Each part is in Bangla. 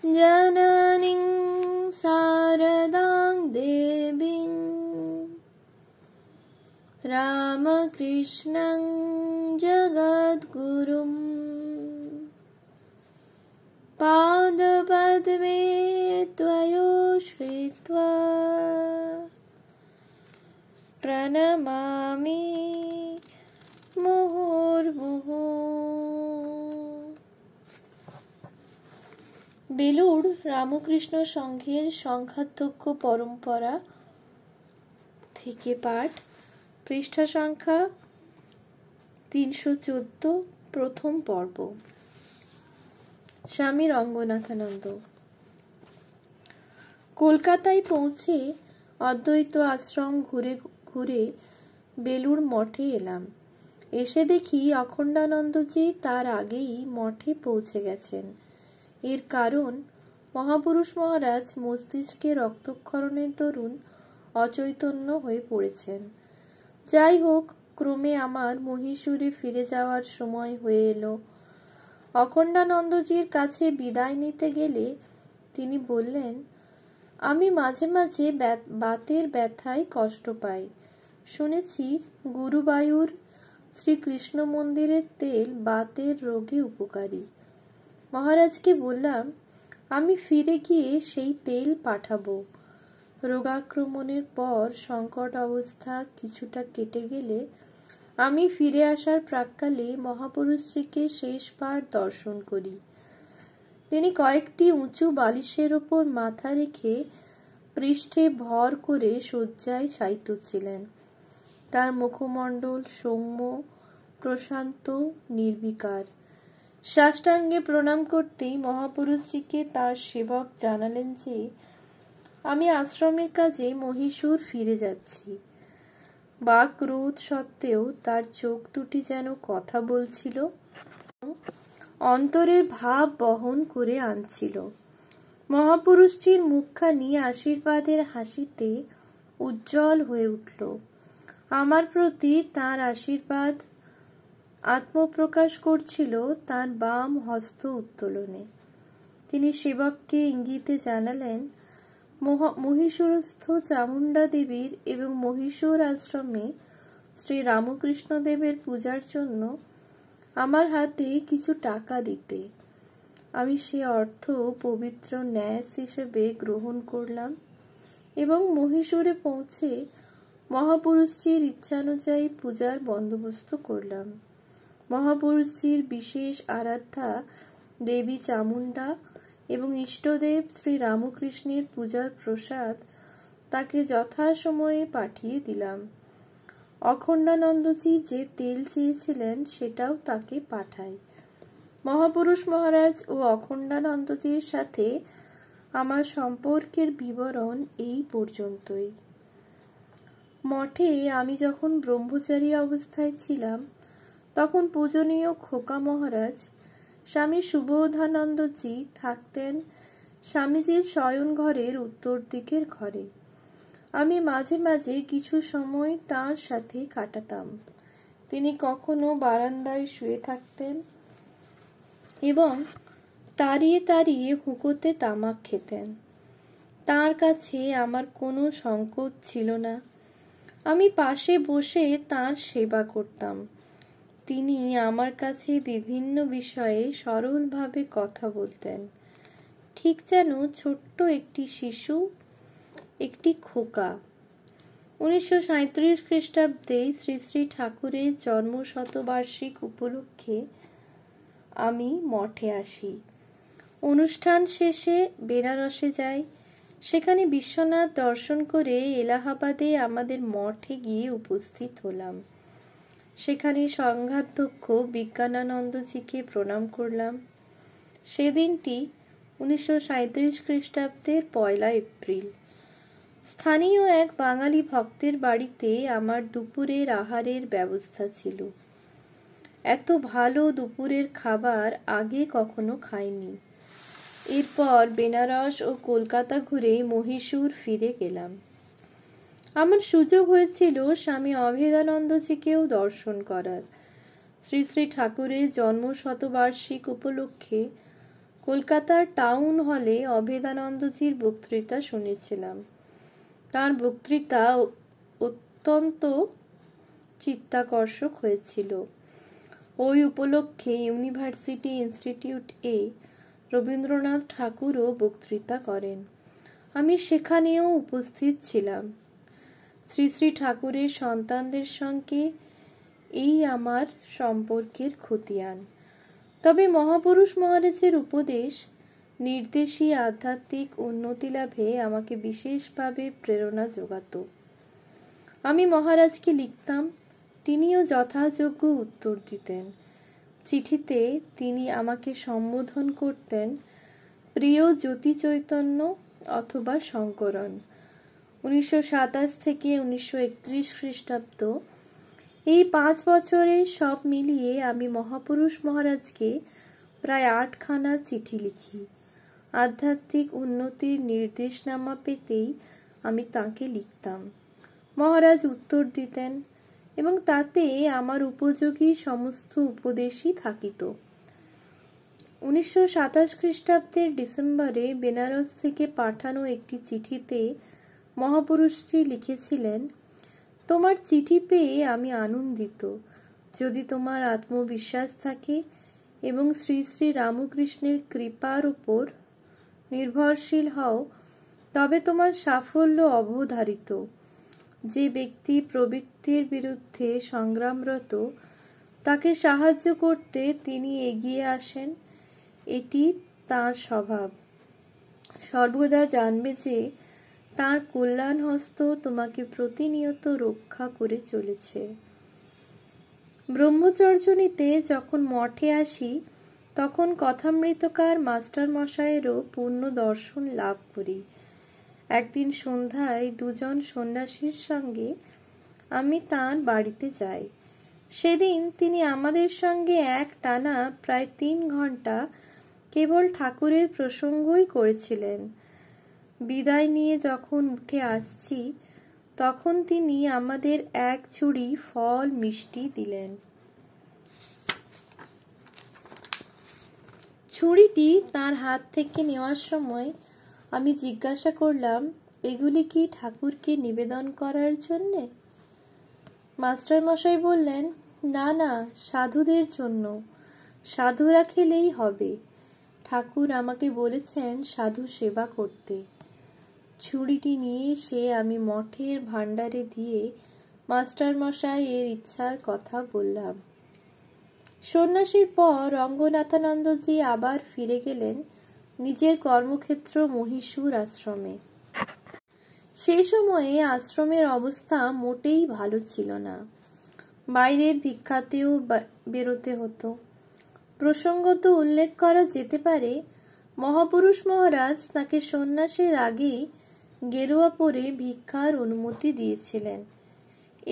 जननीं शारदां देवीं रामकृष्णं जगद्गुरुं पादपद्मे त्वयोश्रित्वा प्रणमामि मुहुर्मुहुः। বেলুড় রামকৃষ্ণ সংঘের সংখ্যাধ্যক্ষ পরম্পরা থেকে পাঠ, পৃষ্ঠা সংখ্যা 314, প্রথম পর্ব। স্বামী রঙ্গনাথানন্দ। কলকাতায় পৌঁছে অদ্বৈত আশ্রম ঘুরে ঘুরে বেলুড় মঠে এলাম। এসে দেখি অখণ্ডানন্দজি তার আগেই মঠে পৌঁছে গেছেন। এর কারণ, মহাপুরুষ মহারাজ মস্তিষ্কে রক্তক্ষরণের দরুন অচৈতন্য হয়ে পড়েছেন। যাই হোক, ক্রমে আমার মহীশূরে ফিরে যাওয়ার সময় হয়ে এলো। অখণ্ডানন্দজির কাছে বিদায় নিতে গেলে তিনি বললেন, আমি মাঝে মাঝে বাতের ব্যথায় কষ্ট পাই। শুনেছি গুরুবায়ুর শ্রীকৃষ্ণ মন্দিরের তেল বাতের রোগে উপকারী। মহারাজকে বললাম, আমি ফিরে গিয়ে সেই তেল পাঠাবো। রোগাক্রমণের পর সংকট অবস্থা কিছুটা কেটে গেলে আমি ফিরে আসার প্রাক্কালে মহাপুরুষজিকে শেষবার দর্শন করি। তিনি কয়েকটি উঁচু বালিশের ওপর মাথা রেখে পৃষ্ঠে ভর করে শয্যায় শায়িত ছিলেন। তার মুখমণ্ডল সৌম্য, প্রশান্ত, নির্বিকার। সাষ্টাঙ্গে প্রণাম করতেই মহাপুরুষজিকে তার সেবক জানালেন যে আমি আশ্রমের কাজে মহীশূর ফিরে যাচ্ছি। বাক রোধ সত্ত্বেও তার চোখ দুটি যেন কথা বলছিল, অন্তরের ভাব বহন করে আনছিল। মহাপুরুষজির মুখখানি আশীর্বাদের হাসিতে উজ্জ্বল হয়ে উঠল। আমার প্রতি তাঁর আশীর্বাদ আত্মপ্রকাশ করছিল তাঁর বাম হস্ত উত্তোলনে। তিনি সেবককে ইঙ্গিতে জানালেন, মহীশূরস্থ চামুণ্ডা দেবীর এবং মহীশূর আশ্রমে শ্রী রামকৃষ্ণদেবের পূজার জন্য আমার হাতে কিছু টাকা দিতে। আমি সে অর্থ পবিত্র ন্যাস হিসেবে গ্রহণ করলাম এবং মহীশূরে পৌঁছে মহাপুরুষজির ইচ্ছানুযায়ী পূজার বন্দোবস্ত করলাম। মহাপুরুষজির বিশেষ আরাধ্যা দেবী চামুণ্ডা এবং ইষ্টদেব শ্রী রামকৃষ্ণের পূজার প্রসাদ তাকে যথাসময়ে পাঠিয়ে দিলাম। অখণ্ডানন্দজি যে তেল চেয়েছিলেন সেটাও তাকে পাঠাই। মহাপুরুষ মহারাজ ও অখণ্ডানন্দজির সাথে আমার সম্পর্কের বিবরণ এই পর্যন্তই। মঠে আমি যখন ব্রহ্মচারী অবস্থায় ছিলাম তখন পূজনীয় খোকা মহারাজ স্বামী সুবোধানন্দজি থাকতেন স্বামীজির শয়ন ঘরের উত্তর দিকের ঘরে। আমি মাঝে মাঝে কিছু সময় তাঁর সাথে কাটাতাম। তিনি কখনো বারান্দায় শুয়ে থাকতেন এবং তাড়িয়ে তাড়িয়ে হুঁকোতে তামাক খেতেন। তাঁর কাছে আমার কোনো সংকোচ ছিল না। আমি পাশে বসে তাঁর সেবা করতাম। তিনি আমার কাছে বিভিন্ন বিষয়ে সরলভাবে কথা বলতেন, ঠিক যেন ছোট্ট একটি শিশু, একটি খোকা। 1937 খ্রিস্টাব্দে শ্রী শ্রী ঠাকুরের জন্মশতবার্ষিক উপলক্ষে আমি মঠে আসি। অনুষ্ঠান শেষে বেনারসে যাই। সেখানে বিশ্বনাথ দর্শন করে এলাহাবাদে আমাদের মঠে গিয়ে উপস্থিত হলাম। সেখানে সংঘাধ্যক্ষ বিজ্ঞানানন্দজিকে প্রণাম করলাম। সেদিনটি 1937 খ্রিস্টাব্দের 1 এপ্রিল। স্থানীয় এক বাঙালি ভক্তের বাড়িতে আমার দুপুরের আহারের ব্যবস্থা ছিল। এত ভালো দুপুরের খাবার আগে কখনো খাইনি। এরপর বেনারস ও কলকাতা ঘুরে মহীশূর ফিরে গেলাম। আমার সুযোগ হয়েছিল স্বামী অভেদানন্দজিকেও দর্শন করার। শ্রী শ্রী ঠাকুরের জন্মশতবার্ষিক উপলক্ষে কলকাতার টাউন হলে অভেদানন্দজির বক্তৃতা শুনেছিলাম। তার বক্তৃতা অত্যন্ত চিত্তাকর্ষক হয়েছিল। ওই উপলক্ষে ইউনিভার্সিটি ইনস্টিটিউট এ রবীন্দ্রনাথ ঠাকুরও বক্তৃতা করেন। আমি সেখানেও উপস্থিত ছিলাম। শ্রী শ্রী ঠাকুরের সন্তানদের সঙ্গে এই আমার সম্পর্কের খতিয়ান। তবে মহাপুরুষ মহারাজের উপদেশ নির্দেশী আধ্যাত্মিক উন্নতি লাভে আমাকে বিশেষভাবে প্রেরণা যোগাত। আমি মহারাজকে লিখতাম, তিনিও যথাযোগ্য উত্তর দিতেন। চিঠিতে তিনি আমাকে সম্বোধন করতেন প্রিয় জ্যোতি চৈতন্য অথবা শঙ্করন। 1927 থেকে 1931 খ্রিস্টাব্দ এই 5 বছরে সব মিলিয়ে আমি মহাপুরুষ মহারাজকে প্রায় 8খানা চিঠি লিখি। আধ্যাত্মিক উন্নতির নির্দেশনামা পেতেই আমি তাঁকে লিখতাম। মহারাজ উত্তর দিতেন এবং তাতে আমার উপযোগী সমস্ত উপদেশই থাকিত। 1927 খ্রিস্টাব্দের ডিসেম্বরে বেনারস থেকে পাঠানো একটি চিঠিতে মহাপুরুষজি লিখেছিলেন, তোমার চিঠি পেয়ে আমি আনন্দিত। যদি তোমার আত্মবিশ্বাস থাকে এবং শ্রী শ্রী রামকৃষ্ণের কৃপার উপর নির্ভরশীল হও, তবে তোমার সাফল্য অবধারিত। যে ব্যক্তি প্রবৃত্তির বিরুদ্ধে সংগ্রামরত, তাকে সাহায্য করতে তিনি এগিয়ে আসেন, এটি তাঁর স্বভাব। সর্বদা জানবে যে তাঁর কল্যাণ হস্ত তোমাকে প্রতিনিয়ত রক্ষা করে চলেছে। ব্রহ্মচর্য নিতে যখন মঠে আসি, তখন কথামৃতকার মাস্টার মশাইয়েরও পূর্ণ দর্শন লাভ করি। একদিন সন্ধ্যায় 2জন সন্ন্যাসীর সঙ্গে আমি তাঁর বাড়িতে যাই। সেদিন তিনি আমাদের সঙ্গে এক টানা প্রায় 3 ঘন্টা কেবল ঠাকুরের প্রসঙ্গই করেছিলেন। বিদায় নিয়ে যখন উঠে আসছি, তখন তিনি আমাদের এক ঝুড়ি ফল মিষ্টি দিলেন। ছুরিটি তার হাত থেকে নেওয়ার সময় আমি জিজ্ঞাসা করলাম, এগুলি কি ঠাকুরকে নিবেদন করার জন্যে? মাস্টার মশাই বললেন, না না, সাধুদের জন্য। সাধুরা খেলেই হবে। ঠাকুর আমাকে বলেছেন সাধু সেবা করতে। ছুরিটি নিয়ে এসে আমি মঠের ভাণ্ডারে দিয়ে মাস্টার মশাই এর ইচ্ছার কথা বললাম। সন্ন্যাসীর পর রঙ্গনাথানন্দজি আবার ফিরে গেলেন নিজের কর্মক্ষেত্র মহীশূর আশ্রমে। সেই সময়ে আশ্রমের অবস্থা মোটেই ভালো ছিল না। বাইরের ভিক্ষাতেও বেরোতে হতো। প্রসঙ্গত উল্লেখ করা যেতে পারে, মহাপুরুষ মহারাজ তাকে সন্ন্যাসের আগেই গেরুয়া পরে ভিক্ষার অনুমতি দিয়েছিলেন।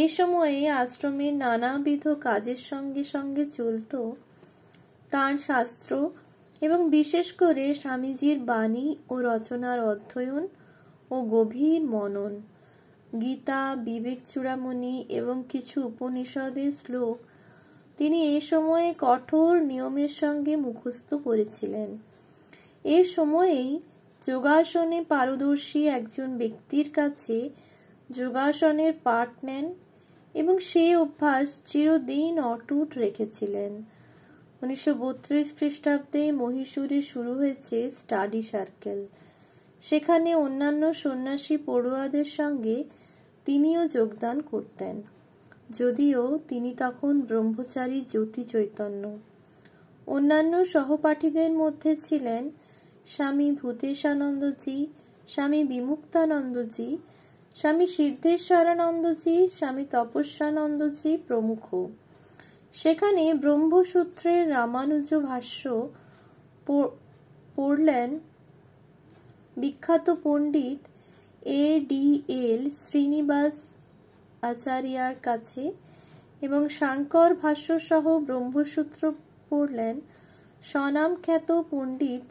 এ সময়ে আশ্রমের নানাবিধ কাজের সঙ্গে সঙ্গে চলত তাঁর শাস্ত্র এবং বিশেষ করে স্বামীজির বাণী ও রচনার অধ্যয়ন ও গভীর মনন। গীতা, বিবেক চূড়ামণি এবং কিছু উপনিষদের শ্লোক তিনি এ সময়ে কঠোর নিয়মের সঙ্গে মুখস্থ করেছিলেন। এ সময়েই যোগাসনে পারদর্শী একজন ব্যক্তির কাছে যোগাসনের পাঠ নেন এবং সেই অভ্যাস চিরদিন অটুট রেখেছিলেন। 1932 খ্রিস্টাব্দে মহীশূরে শুরু হয়েছে স্টাডি সার্কেল। সেখানে অন্যান্য সন্ন্যাসী পড়ুয়াদের সঙ্গে তিনিও যোগদান করতেন, যদিও তিনি তখন ব্রহ্মচারী জ্যোতি চৈতন্য। অন্যান্য সহপাঠীদের মধ্যে ছিলেন স্বামী ভূতেশানন্দজি, স্বামী বিমুক্তানন্দজি, স্বামী সিদ্ধেশ্বরানন্দজি, স্বামী তপস্যানন্দজি প্রমুখ। সেখানে ব্রহ্মসূত্রের রামানুজ ভাষ্য পড়লেন বিখ্যাত পণ্ডিত A.D.L. শ্রীনিবাস আচার্যার কাছে এবং সাংকর ভাষ্য সহ ব্রহ্মসূত্র পড়লেন স্বনামখ্যাত পণ্ডিত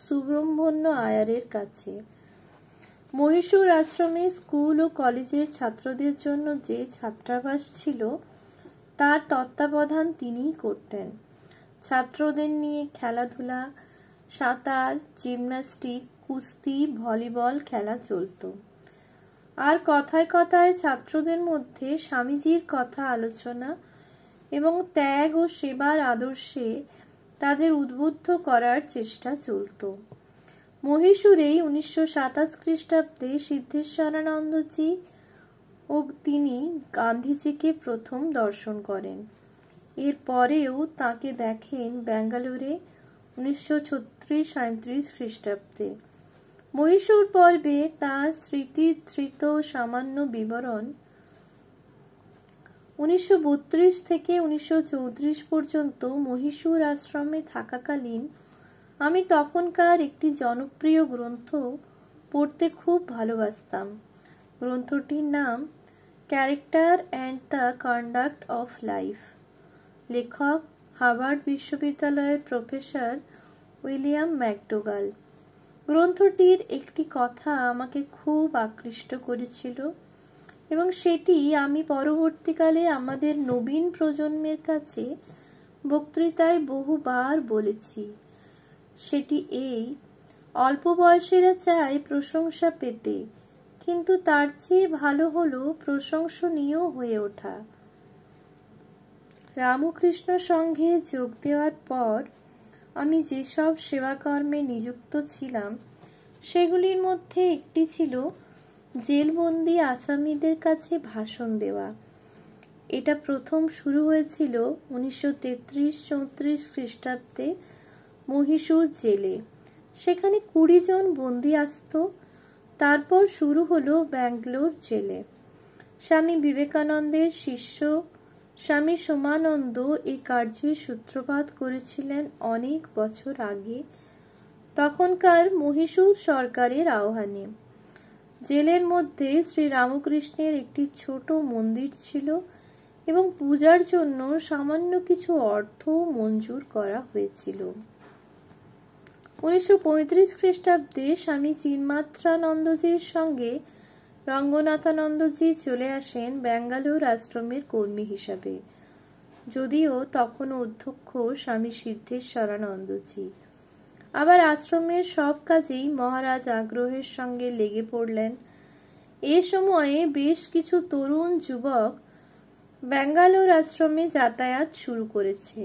সুব্রহ্মণ্য আয়ারের কাছে। মহীশূর আশ্রমে স্কুল ও কলেজের ছাত্রদের জন্য যে ছাত্রাবাস ছিল, তার তত্ত্বাবধান তিনিই করতেন। ছাত্রদের নিয়ে খেলাধুলা, সাঁতার, জিমন্যাস্টিক, কুস্তি, ভলিবল খেলা চলত। আর কথায় কথায় ছাত্রদের মধ্যে স্বামীজির কথা আলোচনা এবং ত্যাগ ও সেবার আদর্শে তাদের উদ্বুদ্ধ করার চেষ্টা চলত। মহীশূরেই 1927 খ্রিস্টাব্দে সিদ্ধেশ্বরানন্দজি ও তিনি গান্ধীজিকে প্রথম দর্শন করেন। এর পরেও তাকে দেখেন ব্যাঙ্গালোরে 1936-37 খ্রিস্টাব্দে। মহীশূর পর্বে তাঁর স্মৃতিধৃত সামান্য বিবরণ 1932 থেকে 1934 পর্যন্ত মহীশূর আশ্রমে থাকাকালীন আমি তখনকার একটি জনপ্রিয় গ্রন্থ পড়তে খুব ভালোবাসতাম। গ্রন্থটির নাম character and the conduct of life. লেখক হার্ভার্ড বিশ্ববিদ্যালয়ের প্রফেসর উইলিয়াম ম্যাকডোগাল। গ্রন্থটির একটি কথা আমাকে খুব আকৃষ্ট করেছিল এবং সেটি আমি পরবর্তীকালে আমাদের নবীন প্রজন্মের কাছে বক্তৃতায় বহুবার বলেছি। সেটি এই: অল্প বয়সীরা চায় প্রশংসা পেতে, কিন্তু তার চেয়ে ভালো হলো প্রশংসনীয় হয়ে ওঠা। রামকৃষ্ণ সংঘে যোগ দেওয়ার পর আমি যেসব সেবাকর্মে নিযুক্ত ছিলাম সেগুলির মধ্যে একটি ছিল জেলবন্দি আসামিদের কাছে ভাষণ দেওয়া। এটা প্রথম শুরু হয়েছিল 1933-34 খ্রিস্টাব্দে মহীশূর জেলে। সেখানে 20 জন বন্দি আসত। তারপর শুরু হলো ব্যাঙ্গালোর জেলে। স্বামী বিবেকানন্দের শিষ্য স্বামী সোমানন্দ এই কার্যের সূত্রপাত করেছিলেন অনেক বছর আগে, তখনকার মহীশূর সরকারের আহ্বানে। জেলের মধ্যে শ্রী রামকৃষ্ণের একটি ছোট মন্দির ছিল এবং পূজার জন্য সামান্য কিছু অর্থ মঞ্জুর করা হয়েছিল। 1935 খ্রিস্টাব্দে স্বামী চিন্মাত্রানন্দজির সঙ্গে রঙ্গনাথানন্দজি চলে আসেন ব্যাঙ্গালোর আশ্রমের কর্মী হিসাবে, যদিও তখন অধ্যক্ষ স্বামী সিদ্ধেশ্বরানন্দজি। আবার আশ্রমের সব কাজেই মহারাজ আগ্রহের সঙ্গে লেগে পড়লেন। এ সময়ে বেশ কিছু তরুণ যুবক ব্যাঙ্গালোর আশ্রমে যাতায়াত শুরু করেছে।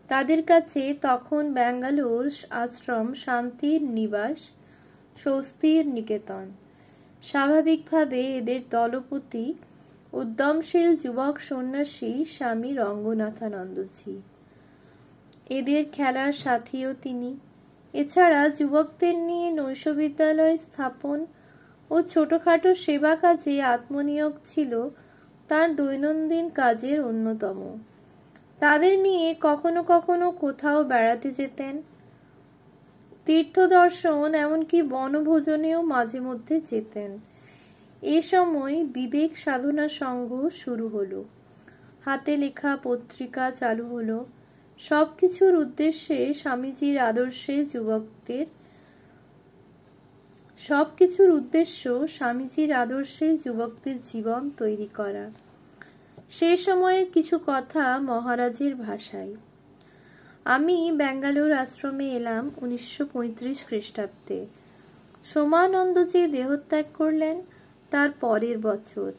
তাদের কাছে তখন ব্যাঙ্গালোর আশ্রম শান্তির নিবাস, স্বস্তির নিকেতন। স্বাভাবিকভাবে এদের দলপতি উদ্যমশীল যুবক সন্ন্যাসী স্বামী রঙ্গনাথানন্দজি। এদের খেলার সাথীও তিনি। এছাড়া যুবকদের নিয়ে নৈশবিদ্যালয় স্থাপন ও ছোটখাটো সেবা কাজে আত্মনিয়োগ ছিল তার দৈনন্দিন কাজের অন্যতম। তাদের নিয়ে কখনো কখনো কোথাও বেড়াতে যেতেন, তীর্থ দর্শন এমনকি বনভোজনেও মাঝে মধ্যে যেতেন। এ সময় বিবেক সাধনা সংঘ শুরু হলো, হাতে লেখা পত্রিকা চালু হলো। সবকিছুর উদ্দেশ্যে স্বামীজির আদর্শে যুবকদের জীবন তৈরি করা। সে সময়ের কিছু কথা মহারাজের ভাষায়। আমি ব্যাঙ্গালোর আশ্রমে এলাম 1935 খ্রিস্টাব্দে। সোমানন্দজি দেহত্যাগ করলেন তার পরের বছর।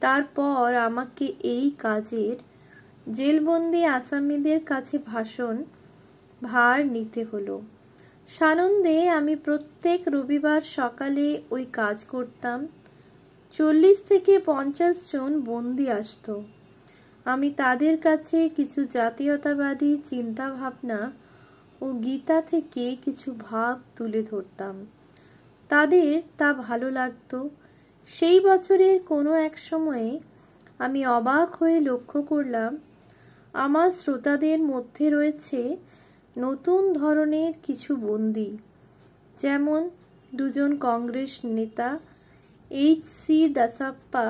তারপর আমাকে এই কাজের জেলবন্দি আসামিদের কাছে ভাষণ ভার নিতে হলো। সানন্দে আমি প্রত্যেক রবিবার সকালে ওই কাজ করতাম। 40 থেকে 50 জন বন্দি আসত। আমি তাদের কাছে কিছু জাতীয়তাবাদী চিন্তা ভাবনা ও গীতা থেকে কিছু ভাব তুলে ধরতাম। তাদের তা ভালো লাগতো। সেই বছরের কোনো এক সময়ে আমি অবাক হয়ে লক্ষ্য করলাম আমার শ্রোতাদের মধ্যে রয়েছে নতুন ধরনের কিছু বন্দী, যেমন 2 জন কংগ্রেস নেতা, H.C. দাসাপ্পা,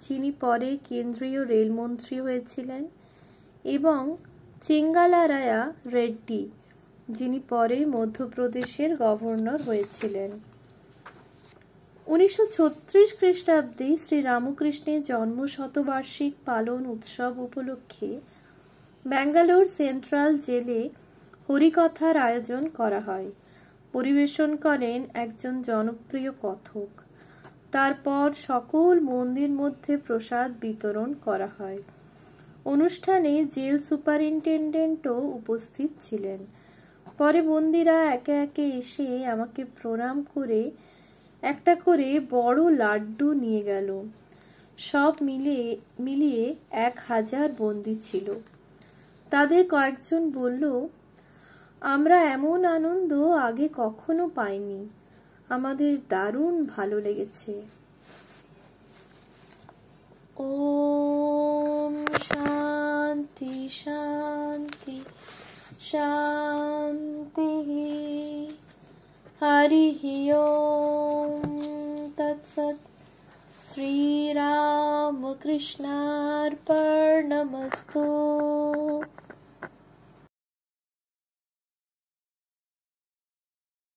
যিনি পরে কেন্দ্রীয় রেলমন্ত্রী হয়েছিলেন, এবং চেঙ্গালারায়া রেড্ডি, যিনি পরে মধ্যপ্রদেশের গভর্নর হয়েছিলেন। 1936 খ্রিস্টাব্দে শ্রী রামকৃষ্ণের জন্মশতবার্ষিক পালন উৎসব উপলক্ষে ব্যাঙ্গালোর সেন্ট্রাল জেলে হরিকথার আয়োজন করা হয়। পরিবেশন করেন একজন জনপ্রিয় কথক। তারপর সকল বন্দীর মধ্যে প্রসাদ বিতরণ করা হয়। অনুষ্ঠানে জেল সুপারিনটেনডেন্টও উপস্থিত ছিলেন। পরে বন্দীরা একে একে এসে আমাকে প্রণাম করে একটা করে বড় লাড্ডু নিয়ে গেল। সব মিলিয়ে 1000 বন্দী ছিল। তাদের কয়েকজন বলল, আমরা এমন আনন্দ আগে কখনো পাইনি, আমাদের দারুণ ভালো লেগেছে। ওম শান্তি শান্তি শান্তি। হরি ওম তৎসৎ। শ্রীরামকৃষ্ণার্পণমস্তু।